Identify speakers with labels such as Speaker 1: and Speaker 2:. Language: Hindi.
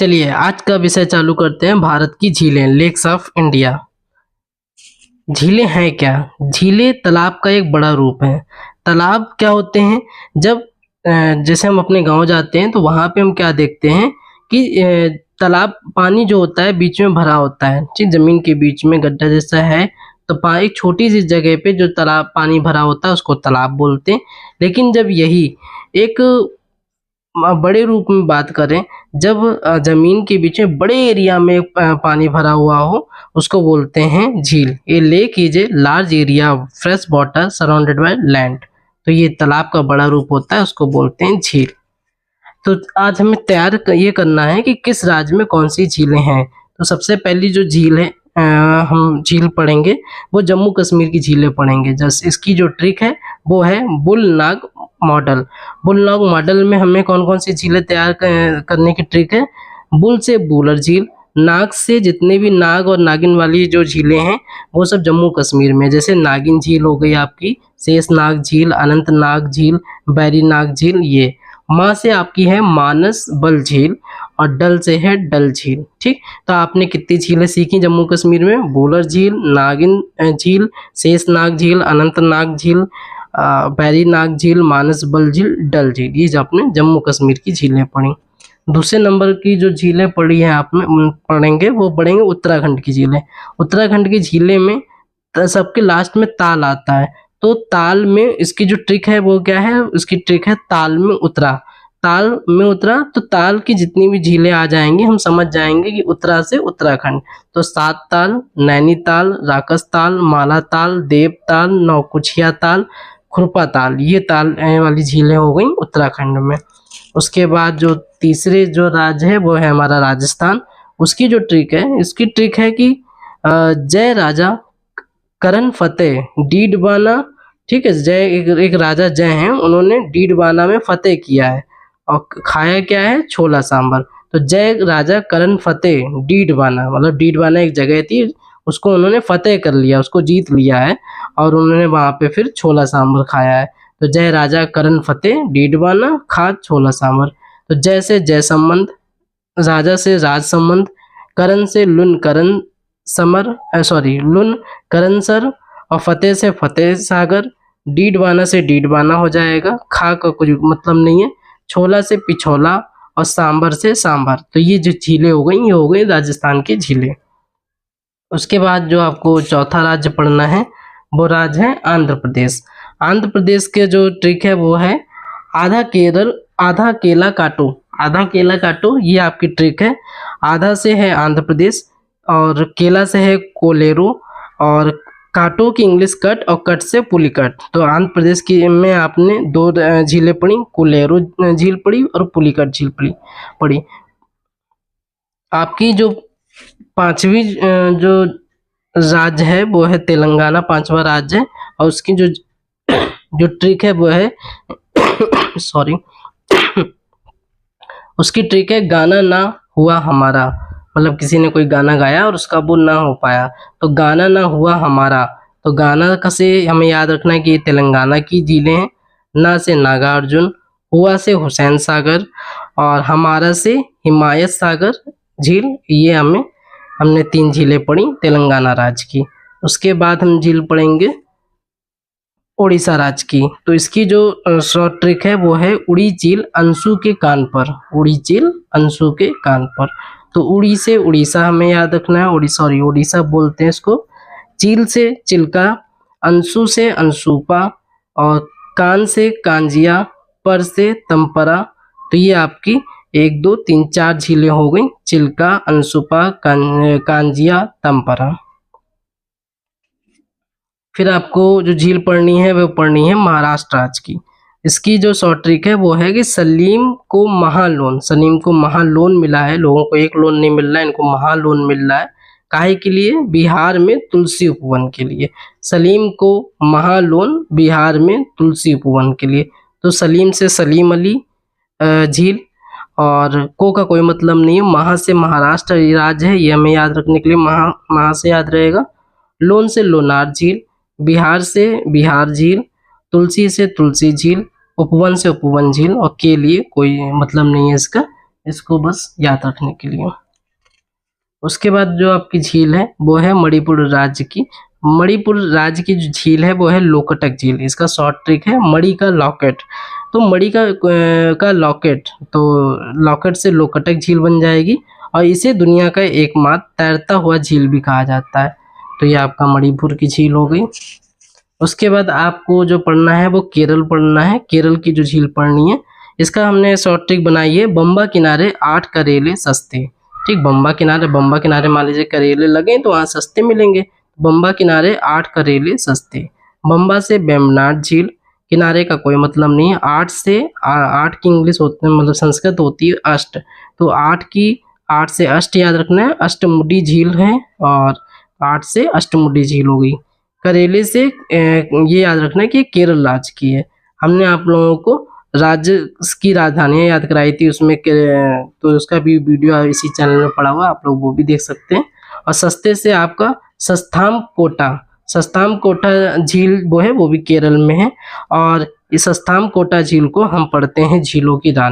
Speaker 1: चलिए आज का विषय चालू करते हैं। भारत की झीलें, लेक्स ऑफ इंडिया। झीलें हैं क्या? झीलें तालाब का एक बड़ा रूप है। तालाब क्या होते हैं? जब जैसे हम अपने गांव जाते हैं तो वहां पे हम क्या देखते हैं कि तालाब, पानी जो होता है बीच में भरा होता है, ठीक, जमीन के बीच में गड्ढा जैसा है। तो एक छोटी सी जगह पे जो तालाब पानी भरा होता है उसको तालाब बोलते हैं। लेकिन जब यही एक बड़े रूप में बात करें, जब जमीन के बीच में बड़े एरिया में पानी भरा हुआ हो, उसको बोलते हैं झील। ये lake is a large area of fresh water surrounded by land. तो ये तालाब का बड़ा रूप होता है, उसको बोलते हैं झील। तो आज हमें ये करना है कि किस राज्य में कौन सी झीलें हैं। तो सबसे पहली जो झील है, हम झील पढ़ेंगे वो जम्मू कश्मीर की झीलें पढ़ेंगे। जैसे इसकी जो ट्रिक है वो है बुलनाग मॉडल। बुलनाग मॉडल में हमें कौन कौन सी झीलें तैयार करने की ट्रिक है। बुल से बूलर झील, नाग से जितने भी नाग और नागिन वाली जो झीलें हैं वो सब जम्मू कश्मीर में। जैसे नागिन झील हो गई आपकी, शेषनाग झील, अनंतनाग झील, बैरीनाग झील। ये माँ से आपकी है मानस बल झील और डल से है डल झील। ठीक, तो आपने कितनी झीलें सीखी जम्मू कश्मीर में? बूलर झील, नागिन झील, शेषनाग झील, अनंतनाग झील, बैरीनाग झील, मानस बल झील, डल झील। ये जो आपने जम्मू कश्मीर की झीलें पढ़ी। दूसरे नंबर की जो झीलें पढ़ी हैं आपने पढ़ेंगे वो पढ़ेंगे उत्तराखंड की झीलें। उत्तराखंड की झीलें में सबके लास्ट में ताल आता है। तो ताल में इसकी जो ट्रिक है वो क्या है? इसकी ट्रिक है ताल में उतरा। ताल में उतरा तो ताल की जितनी भी झीलें आ जाएंगी हम समझ जाएंगे कि उत्तरा से उत्तराखंड। तो सात ताल, नैनीताल, राकस ताल, माला ताल, देव ताल, नौकुचिया ताल, खुरपा ताल, ये ताल वाली झीलें हो गई उत्तराखंड में। उसके बाद जो तीसरे जो राज्य है वो है हमारा राजस्थान। उसकी जो ट्रिक है, इसकी ट्रिक है कि जय राजा करण फतेह डीडवाना, ठीक है, जय एक राजा जय हैं, उन्होंने डीडवाना में फतेह किया है और खाया क्या है? छोला सांभर। तो जय राजा करण फतेह डीडवाना, मतलब डीडवाना एक जगह थी, उसको उन्होंने फतेह कर लिया, उसको जीत लिया है और उन्होंने वहां पे फिर छोला सांभर खाया है। तो जय राजा करण फतेह डीडवाना खा छोला सांभर। तो जय से जय संबंध, राजा से राज संबंध, करण से लुन करण समर, लुन करण सर, और फतेह से फतेह सागर, डीडवाना से डीडवाना हो जाएगा, खा का कुछ मतलब नहीं है, छोला से पिछोला और सांभर से सांभर। तो ये जो झीलें हो गई ये हो गई राजस्थान की झीलें। उसके बाद जो आपको चौथा राज्य पढ़ना है वो राज्य है आंध्र प्रदेश। आंध्र प्रदेश के जो ट्रिक है वो है आधा केरल आधा केला काटो। आधा केला काटो ये आपकी ट्रिक है। आधा से है आंध्र प्रदेश और केला से है कोलेरो और काटो की इंग्लिश कट और कट से पुलिकट। तो आंध्र प्रदेश की में आपने दो झीलें पढ़ी, कोलेरो झील पढ़ी और पुलिकट झील पढ़ी। आपकी जो पांचवी जो राज्य है वो है तेलंगाना, पांचवा राज्य है। और उसकी जो ट्रिक है वो है सॉरी उसकी ट्रिक है गाना ना हुआ हमारा। मतलब किसी ने कोई गाना गाया और उसका वो ना हो पाया, तो गाना ना हुआ हमारा। तो गाना का से हमें याद रखना है कि ये तेलंगाना की झीलें हैं। ना से नागार्जुन, हुआ से हुसैन सागर और हमारा से हिमायत सागर झील। ये हमने 3 झीलें पढ़ी तेलंगाना राज्य की। उसके बाद हम झील पढ़ेंगे उड़ीसा राज्य की। तो इसकी जो शॉर्ट ट्रिक है वो है उड़ी झील अंशु के कान पर। उड़ी झील अंशु के कान पर। तो उड़ी से उड़ीसा हमें याद रखना है, उड़ीसा बोलते हैं इसको। चील से चिल्का, अंशु से अंशुपा और कान से कांजिया, पर से तंपरा। तो ये आपकी 1 2 3 4 झीलें हो गई, चिल्का, अंशुपा, कांजिया, तंपरा। फिर आपको जो झील पढ़नी है वो पढ़नी है महाराष्ट्र राज्य की। इसकी जो शॉर्ट ट्रिक है वो है कि सलीम को महालोन मिला है। लोगों को एक लोन नहीं मिल रहा है, इनको महालोन मिल रहा है। काहे के लिए? बिहार में तुलसी उपवन के लिए। सलीम को महालोन बिहार में तुलसी उपवन के लिए। तो सलीम से सलीम अली झील और को का कोई मतलब नहीं है। महा से महाराष्ट्र राज्य है, ये हमें याद रखने के लिए महा से याद रहेगा। लोन से लोनार झील, बिहार से बिहार झील, तुलसी से तुलसी झील, उपवन से उपवन झील और के लिए कोई मतलब नहीं है इसका, इसको बस याद रखने के लिए। उसके बाद जो आपकी झील है वो है मणिपुर राज्य की। मणिपुर राज्य की जो झील है वो है लोकटक झील। इसका शॉर्ट ट्रिक है मणि का लॉकेट। तो मणि का लॉकेट, तो लॉकेट से लोकटक झील बन जाएगी और इसे दुनिया का एकमात्र तैरता हुआ झील भी कहा जाता है। तो ये आपका मणिपुर की झील हो गई। उसके बाद आपको जो पढ़ना है वो केरल पढ़ना है। केरल की जो झील पढ़नी है, इसका हमने शॉर्ट ट्रिक बनाई है, बम्बा किनारे 8 करेले सस्ते। ठीक, बम्बा किनारे मान लीजिए करेले लगे तो वहाँ सस्ते मिलेंगे। बम्बा किनारे 8 करेले सस्ते। बम्बा से वेम्बनाड झील, किनारे का कोई मतलब नहीं है। 8 से 8 की इंग्लिश होती है, मतलब संस्कृत होती है अष्ट, तो 8 से अष्ट याद रखना है। अष्टमुडी झील है और 8 से अष्टमुडी झील हो गई। करेले से ये याद रखना है कि केरल राज्य की है। हमने आप लोगों को राज्य की राजधानियाँ याद कराई थी उसमें तो उसका भी वीडियो इसी चैनल में पड़ा हुआ, आप लोग वो भी देख सकते हैं। और सस्ते से आपका सस्ताम कोटा झील वो है, वो भी केरल में है। और इस सस्ताम कोटा झील को हम पढ़ते हैं झीलों की रानी।